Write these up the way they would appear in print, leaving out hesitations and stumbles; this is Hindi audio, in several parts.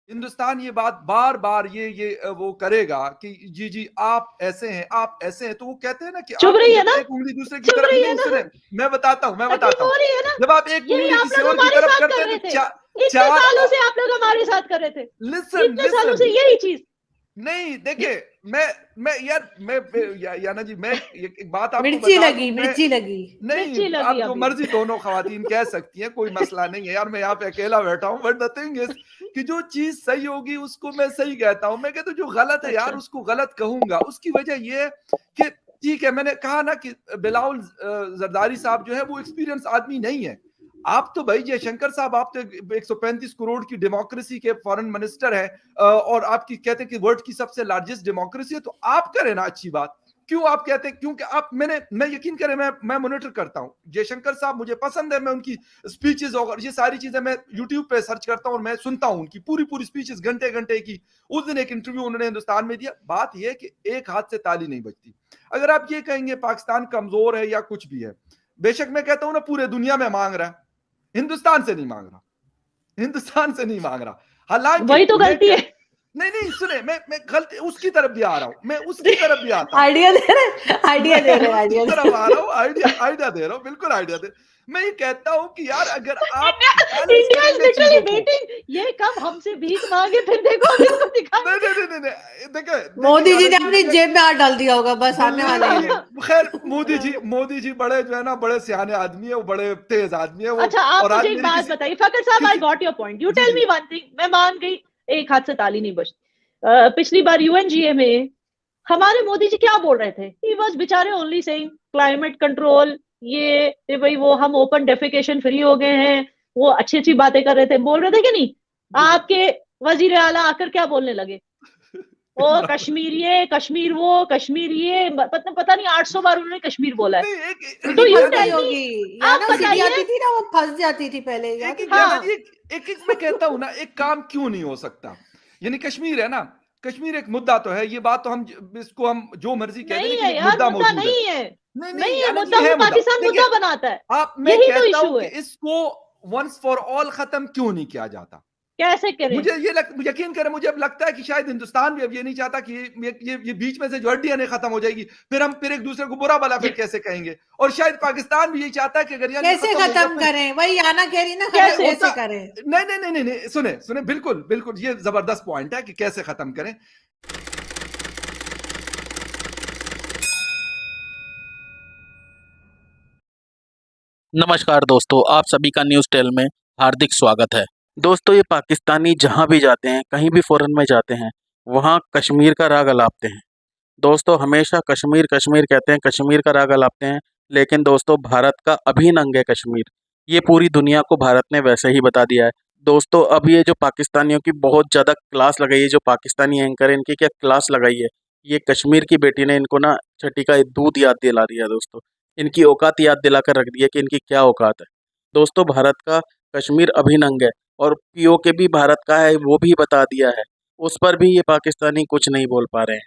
हिंदुस्तान ये बात बार बार वो करेगा कि जी जी आप ऐसे हैं, आप ऐसे हैं, तो वो कहते हैं ना कि चुभ आप रही है जब ना, एक उंगली दूसरे की चुभ तरफ, रही है नहीं ना, सुने, मैं बताता हूं, तकलीफ हो रही है ना। जब आप एक यही उंगली आप किसी लोग और की हमारे तरफ साथ करते कर हैं रहे तो थे, इतने चार सालों से आप लोग हमारे साथ कर रहे थे, लिसन इतने सालों से लिसन यही चीज। नहीं देखिए, मैं यार मैं याना जी, मैं एक बात आपको मिर्ची बता दूं, लगी, मैं मिर्ची लगी। नहीं, मिर्ची लगी आप जो अभी। मर्जी दोनों खवातीन कह सकती हैं, कोई मसला नहीं है यार, मैं यहाँ पे अकेला बैठा हूँ, बट द थिंग इज कि जो चीज सही होगी उसको मैं सही कहता हूँ, मैं कहता हूँ जो गलत है यार अच्छा, उसको गलत कहूंगा। उसकी वजह ये है कि ठीक है, मैंने कहा ना कि बिलावल जरदारी साहब जो है वो एक्सपीरियंस आदमी नहीं है। आप तो भाई जयशंकर साहब, आप तो 135 करोड़ की डेमोक्रेसी के फॉरेन मिनिस्टर है, और आपकी कहते हैं कि वर्ल्ड की सबसे लार्जेस्ट डेमोक्रेसी है, तो आप करें ना अच्छी बात। क्यों आप कहते हैं, क्योंकि आप मैं यकीन करें, मैं मॉनिटर करता हूं जयशंकर साहब, मुझे पसंद है, मैं उनकी स्पीचेस और ये सारी चीजें मैं यूट्यूब पे सर्च करता हूं और मैं सुनता हूं उनकी पूरी पूरी स्पीचेस, घंटे घंटे की। उस दिन एक इंटरव्यू उन्होंने हिंदुस्तान में दिया, बात यह है कि एक हाथ से ताली नहीं बजती। अगर आप ये कहेंगे पाकिस्तान कमजोर है या कुछ भी है, बेशक मैं कहता हूं ना पूरे दुनिया में मांग रहा है, हिंदुस्तान से नहीं मांग रहा, हिंदुस्तान से नहीं मांग रहा। हालांकि वही तो उन्हें गलती है। नहीं नहीं सुने, मैं गलती उसकी तरफ भी आ रहा हूं, मैं उसकी तरफ भी आता हूं, आइडिया दे रहे, आइडिया दे मैं रहे, उसकी आइडिया तरफ दे आ रहा हूँ, आइडिया आइडिया दे रहा हूँ, बिल्कुल आइडिया दे। मैं ये कहता हूँ कि यार अगर आप इंडिया बैलेंस इंडिया इज करेंगे लिटरली चीजों को, वेटिंग, ये कब हमसे भीख मांगे, फिर देखो हम इसको नहीं दिखाएंगे। नहीं नहीं नहीं नहीं, देखिए देखिए मोदी जी याना ने जी, अपनी जेब में हाथ डाल दिया होगा, बस आने वाले हैं वो। खैर मोदी जी बड़े जो है ना, बड़े सियाने आदमी है, वो बड़े तेज आदमी है वो। अच्छा, आप और मुझे आज एक मेरी बात किसी बताइए फकर साहब, आई किसी गॉट योर पॉइंट, यू जी टेल जी मी वन थिंग, मैं मान गई एक हाथ से ताली नहीं बजती। पिछली बार यूएनजीए में हमारे मोदी जी क्या बोल रहे थे, ही वाज बेचारे ओनली सेइंग क्लाइमेट कंट्रोल, ये भाई वो हम ओपन डेफिकेशन फ्री हो गए हैं, वो अच्छी अच्छी बातें कर रहे थे, बोल रहे थे कि नहीं। जी जी आपके वजीर आला आकर क्या बोलने लगे, ओ इमरान, कश्मीर ये कश्मीर वो कश्मीर ये, पता नहीं 800 बार उन्होंने कश्मीर बोला है। नहीं सीढ़ी तो एक यू फंस याना गई टेल जी, मी, होगी, या आप ना सीढ़ी बताइए। आती थी ना, वो फंस जाती थी पहले, याद है? याना हाँ, जी, एक एक मैं कहता हूं ना, एक काम क्यों नहीं हो सकता। यानी कश्मीर है ना, कश्मीर एक मुद्दा तो है, ये बात तो हम इसको हम जो मर्जी कह दें, नहीं लेकिन है एक यार, मुद्दा मुद्दा मौजूद है। नहीं है, नहीं नहीं नहीं है याना जी, मुद्दा, ये वो है मुद्दा। पाकिस्तान देखिए मुद्दा बनाता है, आप, मैं यही तो कहता हूं इशू कि है। इसको वंस फॉर ऑल खत्म क्यों नहीं किया जाता। कैसे करें। मुझे यकीन करें, मुझे अब लगता है कि शायद हिंदुस्तान भी अब ये नहीं चाहता कि ये बीच में से जो हड्डियां नहीं खत्म हो जाएगी, फिर हम फिर एक दूसरे को बुरा भला फिर कैसे कहेंगे। और शायद पाकिस्तान भी यही चाहता है कि अगर यार ये कैसे खत्म हो गया खत्म फिर करें, वही आना कह रही ना, ये खत्म कैसे। होता। कैसे करें। नहीं नहीं नहीं नहीं नहीं, सुने सुने, बिल्कुल बिल्कुल, ये जबरदस्त पॉइंट है कि कैसे खत्म करें। नमस्कार दोस्तों, आप सभी का न्यूज़ टेल में हार्दिक स्वागत है। दोस्तों, ये पाकिस्तानी जहाँ भी जाते हैं, कहीं भी फॉरेन में जाते हैं, वहाँ कश्मीर का राग अलापते हैं। दोस्तों, हमेशा कश्मीर कश्मीर कहते हैं, कश्मीर का राग अलापते हैं, लेकिन दोस्तों भारत का अभिन्न अंग है कश्मीर। ये पूरी दुनिया को भारत ने वैसे ही बता दिया है। दोस्तों, अब ये जो पाकिस्तानियों की बहुत ज़्यादा क्लास लगाई है, जो पाकिस्तानी एंकर है, इनकी क्या क्लास लगाई है। ये कश्मीर की बेटी ने इनको ना छठी का दूध याद दिला दिया दोस्तों। इनकी औकात याद दिलाकर रख दी है कि इनकी क्या औकात है। दोस्तों, भारत का कश्मीर अभिन्न अंग है और पीओके भी भारत का है, वो भी बता दिया है। उस पर भी ये पाकिस्तानी कुछ नहीं बोल पा रहे हैं।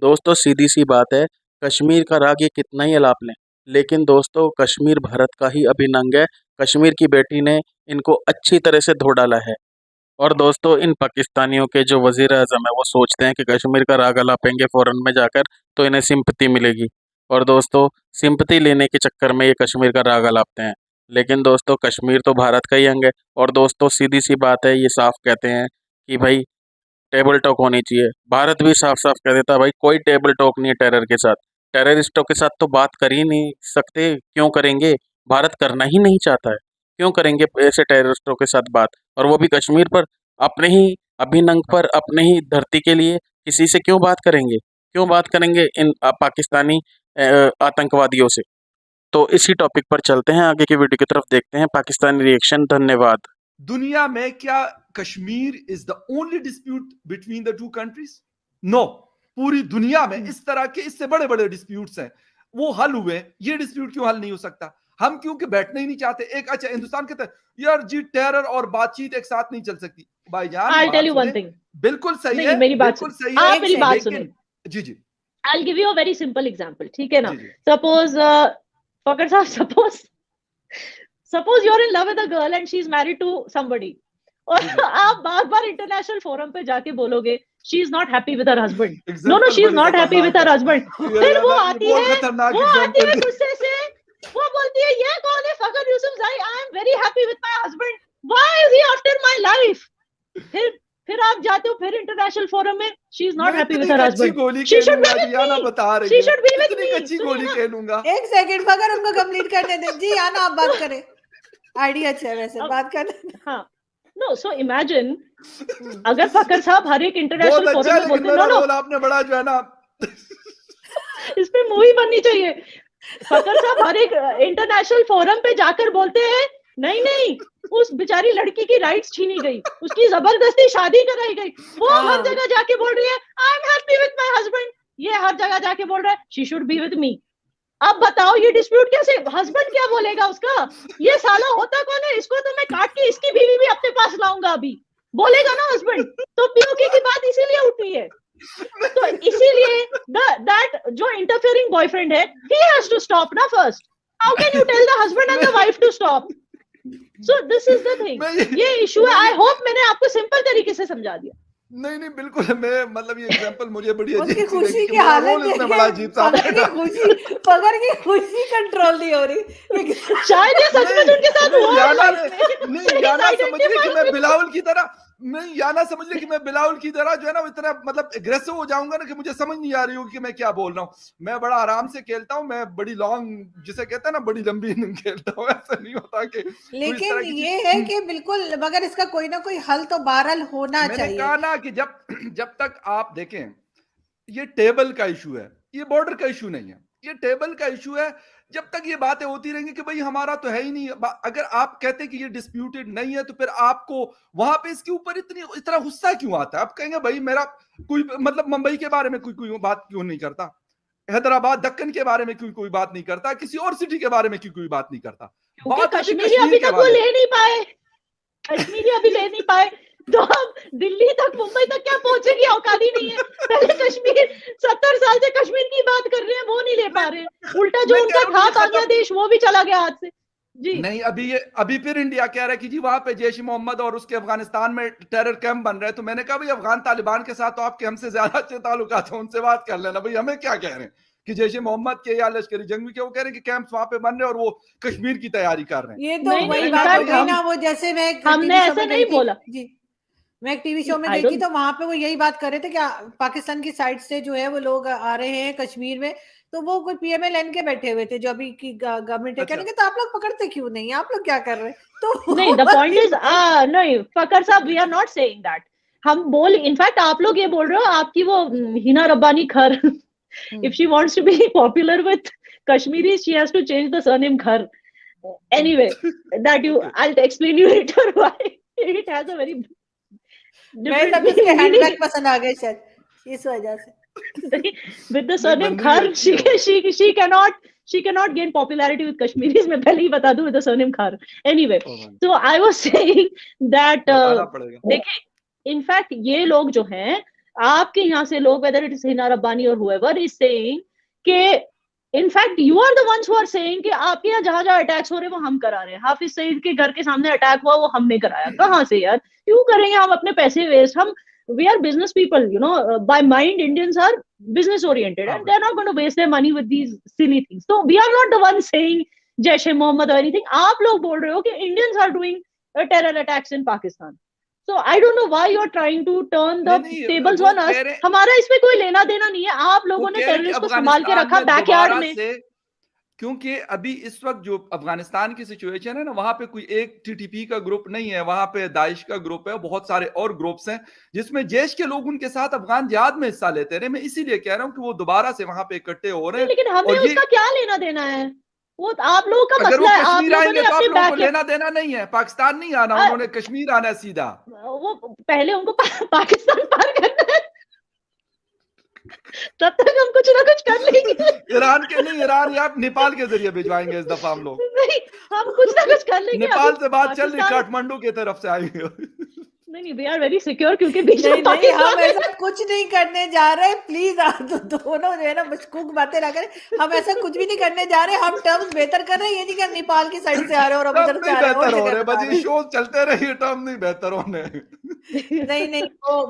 दोस्तों, सीधी सी बात है, कश्मीर का राग ये कितना ही अलाप लें, लेकिन दोस्तों कश्मीर भारत का ही अभिन्न अंग है। कश्मीर की बेटी ने इनको अच्छी तरह से धो डाला है। और दोस्तों, इन पाकिस्तानियों के जो वज़ीर आज़म है, वो सोचते हैं कि कश्मीर का राग अलापेंगे फ़ॉरेन में जाकर तो इन्हें सिंपैथी मिलेगी। और दोस्तों, सिंपैथी लेने के चक्कर में ये कश्मीर का राग अलापते हैं। लेकिन दोस्तों, कश्मीर तो भारत का ही अंग है। और दोस्तों, सीधी सी बात है, ये साफ कहते हैं कि भाई टेबल टॉक होनी चाहिए। भारत भी साफ साफ कह देता है, भाई कोई टेबल टॉक नहीं है टेरर के साथ। टेररिस्टों के साथ तो बात कर ही नहीं सकते, क्यों करेंगे। भारत करना ही नहीं चाहता है, क्यों करेंगे ऐसे टेररिस्टों के साथ बात। और वो भी कश्मीर पर, अपने ही अभिन्न अंग पर, अपने ही धरती के लिए किसी से क्यों बात करेंगे, क्यों बात करेंगे इन पाकिस्तानी आतंकवादियों से। तो इसी टॉपिक पर चलते हैं, आगे की वीडियो की तरफ देखते हैं पाकिस्तानी रिएक्शन। धन्यवाद। दुनिया में क्या Kashmir is the only dispute between the two countries? No, पूरी दुनिया में इस तरह के इससे बड़े बड़े डिस्प्यूट्स हैं, वो हल हुए, ये डिस्प्यूट क्यों हल नहीं हो सकता? हम क्योंकि बैठना ही नहीं चाहते। एक अच्छा हिंदुस्तान कहता है यार जी टेरर और बातचीत एक साथ नहीं चल सकती। भाईजान आई टेल बात यू वन सुने, थिंग, बिल्कुल सही नहीं है, मेरी बात बिल्कुल सुन, सही है, आप एक मेरी बात सेकंड, सुने। लेकिन जी जी I give you a very simple example, ठीक है ना। जी जी सपोज फकर साहब, suppose you are in love with a girl and she is married to somebody, और आप बार बार इंटरनेशनल फोरम पे जाके बोलोगे she is not happy with her husband, no she is not happy with her husband, फिर वो आती है गुस्से से, वो बोलती है ये कौन है Fakhar Yousafzai, I am very happy with my husband, why is he after my life. फिर आप जाते हो फिर इंटरनेशनल फोरम में, she is not happy with her husband, she should be with me, बता रही she should be with me, me. कच्ची गोली खेलूंगा। एक सेकंड मगर उनको कंप्लीट करने दें जी, आना आप बात करें, आइडिया अच्छा है वैसे बात करने। हाँ, नो सो इमेजिन अगर फखर साहब हर एक इंटरनेशनल फोरम में बोलते नो नो, आपने बड़ा जो है ना इस पे मूवी बननी चाहिए। फखर साहब हर एक इंटरनेशनल फोरम पे जाकर बोलते हैं नहीं नहीं उस बेचारी लड़की की राइट्स छीनी गई, उसकी जबरदस्ती शादी कराई गई, वो हर जगह जाके बोल रही है I am happy with my husband, ये हर जगह जाके बोल रहा है शी शुड बी विद मी। अब बताओ ये डिस्प्यूट कैसे, हस्बैंड क्या बोलेगा उसका, ये साला होता कौन है, इसको तो मैं काट के इसकी बीवी भी अपने पास लाऊंगा अभी, बोलेगा ना हस्बैंड। तो पीओके की बात इसीलिए उठी है, तो इसीलिए दैट जो इंटरफेयरिंग बॉयफ्रेंड है ही हैज टू स्टॉप ना first, how can you tell the husband and the wife to stop. So this is the thing, ये इशू है। आई होप मैंने आपको सिंपल तरीके से समझा दिया। नहीं बिल्कुल, मैं मतलब ये एग्जांपल मुझे बड़ी उसकी अजीब खुशी की मेरा हालत रोल इसमें बड़ा अजीब सा पकड़ की खुशी कंट्रोल नहीं हो रही। शायद ये सचमुच उनके साथ हुआ है। नहीं याना समझ ले कि मैं बिलावल की तरह, मैं याना समझ ले कि मैं बिलावल की तरह जो है ना इतना मतलब एग्रेसिव हो जाऊंगा ना कि मुझे समझ नहीं आ रही होगी कि मैं क्या बोल रहा हूँ। मैं बड़ा आराम से खेलता हूँ, मैं बड़ी लॉन्ग जिसे कहते हैं ना बड़ी लंबी इनिंग खेलता हूँ, ऐसा नहीं होता कि लेकिन ये है कि बिल्कुल, मगर इसका कोई ना कोई हल तो बहरहाल होना चाहिए। मैंने कहा ना कि जब तक आप देखें ये टेबल का इशू है, ये बॉर्डर का इशू नहीं है, ये टेबल का इशू है। जब तक ये बातें होती रहेंगी कि भाई हमारा तो है ही नहीं, अगर आप कहते कि ये डिस्प्यूटेड नहीं है तो फिर आपको वहां पे इसके ऊपर इतना गुस्सा क्यों आता है? आप कहेंगे भाई मेरा कोई मतलब मुंबई के बारे में कोई बात क्यों नहीं करता, हैदराबाद दक्कन के बारे में कोई बात नहीं करता, किसी और सिटी के बारे में कोई बात नहीं करता। कश्मीरी अभी तक वो ले नहीं पाए, कश्मीरी अभी ले नहीं पाए, तो अब दिल्ली तक मुंबई तक क्या पहुंचेगी, औकात ही नहीं है। पहले कश्मीर 70 साल से कश्मीर की बात कर रहे हैं, वो नहीं ले पा रहे, उल्टा जो उनका था बांग्लादेश वो भी चला गया हाथ से जी। नहीं अभी फिर इंडिया कह रहा है कि जी वहां पे जैश मोहम्मद और उसके अफगानिस्तान में टेरर कैंप बन रहे हैं। तो मैंने कहा भाई अफगान तालिबान के साथ तो आपके हमसे ज्यादा अच्छे ताल्लुकात हैं, उनसे बात कर लेना भाई, हमें क्या कह रहे हैं कि जैश मोहम्मद के या लश्करी जंगी के वो कह रहे हैं कि कैंप्स वहां पे बन रहे हैं और वो कश्मीर की तैयारी कर रहे हैं। ये तो वही बात हो गई ना, वो जैसे मैं हमने ऐसे नहीं बोला जी, मैं एक टीवी शो में देखी तो वहां पे वो यही बात कर रहे थे कि पाकिस्तान की साइड से जो है वो लोग आ रहे हैं कश्मीर में, तो वो कोई PMLN के बैठे हुए थे जो अभी की गवर्नमेंट है, कहने के तो आप लोग पकड़ते क्यों नहीं, आप लोग क्या कर रहे हैं? तो नहीं, द पॉइंट इज नहीं फकर साहब, we are not saying that, हम बोल इनफैक्ट आप लोग ये बोल रहे हो आपकी वो हिना रब्बानी खर, if she wants to be popular with Kashmiris she has to change the surname Khar. Anyway, that I'll explain you later why it has a very मैं तब इसके हैंडबैग पसंद आ गए शायद इस वजह से। with the surname Khar she cannot gain popularity with Kashmiris, मैं पहले ही बता दूं, with the surname Khar. Anyway, so I was saying that देखिए इनफैक्ट ये लोग जो हैं आपके यहाँ से लोग, whether it is Hina Rabbani or whoever is saying कि in fact you are the ones who are saying कि आपके यहाँ जहां जहां अटैक्स हो रहे हैं वो हम करा रहे हैं, हाफिज सईद के घर के सामने अटैक हुआ वो हमने कराया, कहाँ से यार, क्यों करेंगे हम अपने पैसे वेस्ट? हम we are business people, you know, by mind Indians are business oriented and they're not going to waste their money with these silly things. So we are not the ones saying Jaish-e-Mohammed or anything. आप लोग बोल रहे हो कि Indians are doing terror attacks in Pakistan. So I don't know why you're trying to turn the tables on us. हमारा इसमें कोई लेना देना नहीं है, आप लोगों ने टेररिस्ट को संभाल के रखा बैकयार्ड में। क्योंकि अभी इस वक्त जो अफगानिस्तान की सिचुएशन है ना, वहां पे कोई एक टीटीपी का ग्रुप नहीं है, वहां पे दाइश का ग्रुप है, बहुत सारे और ग्रुप्स हैं जिसमें जैश के लोग उनके साथ अफगान जिहाद में हिस्सा लेते रहे। मैं इसीलिए कह रहा हूं कि वो दोबारा से वहां पे इकट्ठे हो रहे हैं। लेकिन हमें उसका क्या लेना देना है? वो आप लोगों का मसला है, आप लोगों ने अपने बैक लेना देना नहीं है, पाकिस्तान नहीं आना, उन्होंने कश्मीर आना है सीधा। वो पहले उनको पाकिस्तान पार करना है, तब तक हम कुछ ना कुछ कर लेंगे। ईरान के नहीं, ईरान या नेपाल के जरिए भिजवाएंगे इस दफा हम लोग। नहीं, हम कुछ ना कुछ कर लेंगे। नेपाल से बात चल रही, काठमांडू की तरफ से आएंगे। नहीं, वी आर वेरी सिक्योर क्योंकि बीच में नहीं हम पाकिस्तान है। ऐसा कुछ नहीं करने जा रहे, प्लीज आप दोनों जो है ना मशकूक बातें ना करें। हम ऐसा कुछ भी नहीं करने जा रहे, हम टर्म्स बेहतर कर रहे हैं। ये नहीं कि हम नेपाल की साइड से आ रहे हैं और हम टर्म उधर से नहीं आ रहे हैं और बेहतर हो जगह रहे, बता बस रहे ये हैं। शो चलते रहे, टर्म नहीं बेहतर होने। नहीं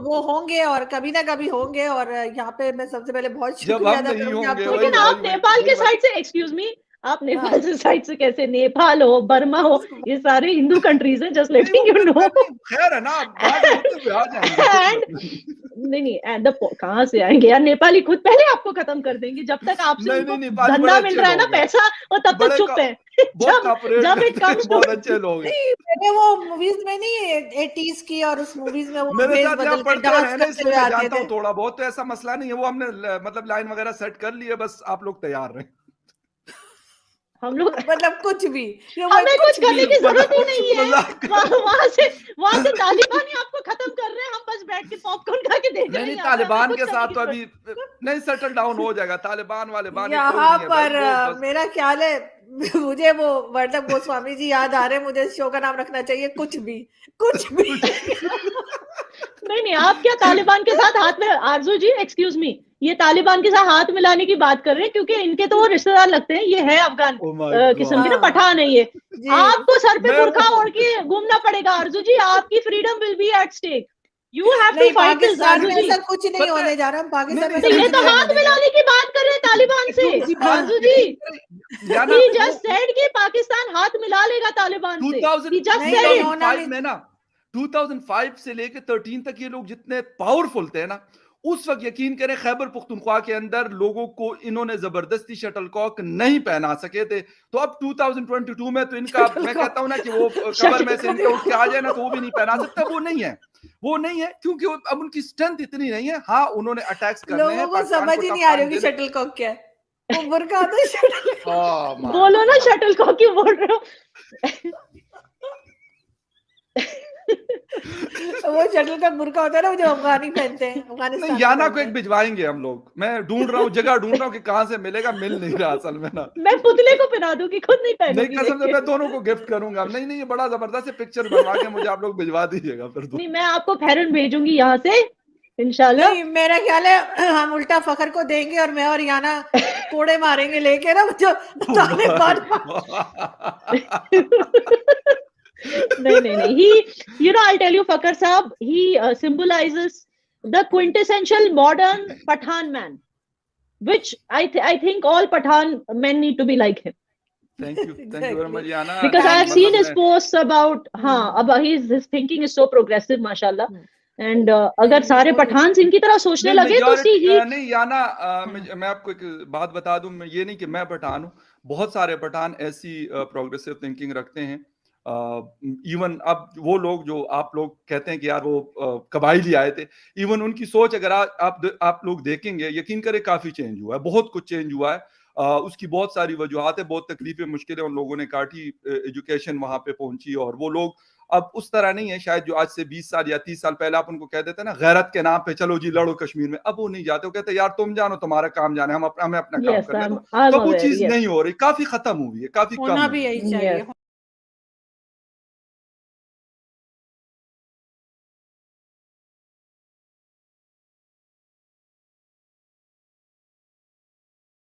वो होंगे और कभी ना कभी होंगे। और यहाँ पे मैं सबसे पहले बहुत जब शुक्रिया हम अदा नहीं करूंगी होंगे, आपको। लेकिन आप नेपाल के साइड से, एक्सक्यूज मी, आप नेपाल से साइड से कैसे, नेपाल हो, बर्मा हो, ये सारे हिंदू कंट्रीज हैं, जस्ट लेटिंग यू नो। खैर है ना, बाद में होते हुए आ जाएंगे। नहीं एंड कहाँ से आएंगे यार, नेपाली खुद पहले आपको खत्म कर देंगे। जब तक आपसे नहीं, उनको नहीं, नेपाली धंधा बड़े मिल अच्छे रहा है ना, लोग हैं। पैसा, और तब तक बड़े चुप है। बहुत कॉपरेट जब इट करते हैं, कम्स बहुत अच्छे लोग हैं। मैंने वो मूवीज में नहीं 80s की, और उस मूवीज में वो मेरे भेष साथ यहाँ बदल के पढ़ते डांस रहे ना, करते इसलिए हुए मैं आते जानता थे। हूँ थोड़ा बहुत। तो ऐसा मसला नहीं है, वो हमने मतलब लाइन वगैरह सेट कर ली है, बस आप लोग तैयार रहे। हम लोग, मतलब कुछ भी, हमें कुछ करने की जरूरत ही नहीं है। मजाक वहां से तालिबान ही आपको खत्म कर रहे हैं, हम बस बैठ के पॉपकॉर्न खा के देख रहे हैं। नहीं, यहाँ पे हमें तालिबान कुछ के करने साथ की तो अभी नहीं सेटल डाउन हो जाएगा। तालिबान वाले बानी कोई यहाँ नहीं है भाई, पर वो बस मेरा ख्याल है मुझे वो मतलब गोस्वामी जी याद आ रहे हैं। मुझे शो का नाम रखना चाहिए कुछ भी, कुछ भी। नहीं, आप क्या तालिबान के साथ हाथ में, आरजू जी एक्सक्यूज मी, ये तालिबान के साथ हाथ मिलाने की बात कर रहे हैं क्योंकि इनके तो वो रिश्तेदार लगते हैं। ये है अफगान Oh my किस्म के ना, God. पठान है ये। जी। आपको सर पे मैं बुरखा वो- ओढ़ के घूमना पड़ेगा आरजू जी, आपकी freedom will be at stake. You have to नहीं, फाइट दिस पाकिस्तान आरजू में जी। ऐसा कुछ नहीं पता है- होने जा रहा। हम पाकिस्तान में नहीं, तो ऐसा ये कुछ तो नहीं हाथ होने जा रहा। मिलाने की बात कर रहे हैं तालिबान से, आरजू जी। या ना He just said कि पाकिस्तान हाथ मिला लेगा तालिबान से। 2000 He just नहीं, said नहीं it. होना 2005 में ना, 2005 से लेके 13 तक ये लोग जितने पावरफुल थे ना, उस वक्त यकीन करें खैबर पुख्तनख्वा के अंदर लोगों को इन्होंने जबरदस्ती शटलकॉक नहीं पहना सके थे। तो अब 2022 में तो इनका, मैं कहता हूं ना कि वो कबर में से इनके उठ के आ जाए ना, तो वो भी नहीं पहना सकता। वो नहीं है, वो नहीं है, क्योंकि अब उनकी स्ट्रेंथ इतनी नहीं है। हाँ, उन्होंने अटैक्स करने हैं, लोगों को पाकिस्तान समझ को ही tough नहीं आ रही time होगी देने- शटल कॉक क्या है। वो बुरका तो शटल Oh my बोलो ना God. शटल कॉक क्यों बोल रहे हो? वो शटल का बुरका होता है ना, वो जो अफगानी पहनते हैं, अफगानिस्तान नहीं, में याना को पहनते एक हैं। भिजवाएंगे हम लोग। मैं ढूंढ रहा हूँ, जगह ढूंढ रहा हूँ कि कहाँ से मिलेगा, मिल नहीं रहा असल में ना। मैं पुतले को पहना दूंगी, खुद नहीं नहीं, पहनूंगी। कसम से देख मैं के। दोनों को गिफ्ट करूंगा। नहीं, ये बड़ा जबरदस्त पिक्चर बनवा के मुझे आप लोग भिजवा दीजिएगा फिर तो। नहीं, मैं आपको फेरन भेजूंगी यहाँ से इंशाल्लाह। नहीं, मेरा ख्याल है हम उल्टा फखर को देंगे और मैं और याना कोड़े मारेंगे लेके ना जो तालिबान। नहीं, he, you know, I'll tell you, Fakar Saab, he symbolizes the quintessential modern Pathan man, which I think all Pathan men need to be like him. Thank you very much Yana. Because I have Thank seen you. his posts about, हाँ, अब his thinking is so progressive, माशाल्लाह. And अगर सारे पठान इनकी तरह सोचने लगे तो see he, नहीं याना, मैं आपको एक बात बता दूं, मैं ये नहीं कि मैं पठान हूँ, बहुत सारे पठान ऐसी प्रोग्रेसिव थिंकिंग रखते हैं। इवन अब वो लोग जो आप लोग कहते हैं कि यार वो कबाइली आए थे, इवन उनकी सोच अगर आप लोग देखेंगे, यकीन करें काफी चेंज हुआ है, बहुत कुछ चेंज हुआ है। उसकी बहुत सारी वजूहात है, बहुत तकलीफें मुश्किलें उन लोगों ने काटी, एजुकेशन वहां पे पहुंची, और वो लोग अब उस तरह नहीं है शायद जो आज से 20 साल या 30 साल पहले आप उनको कह देते ना गैरत के नाम पे चलो जी लड़ो कश्मीर में, अब वो नहीं जाते। वो कहते यार तुम जानो, तुम्हारा काम जाने, हमें अपना काम yes, करने दो। I'm तो वो aware, चीज yes. नहीं हो रही, काफी खत्म हुई है, काफी कम होना हुई भी है। यही चाहिए। Yes.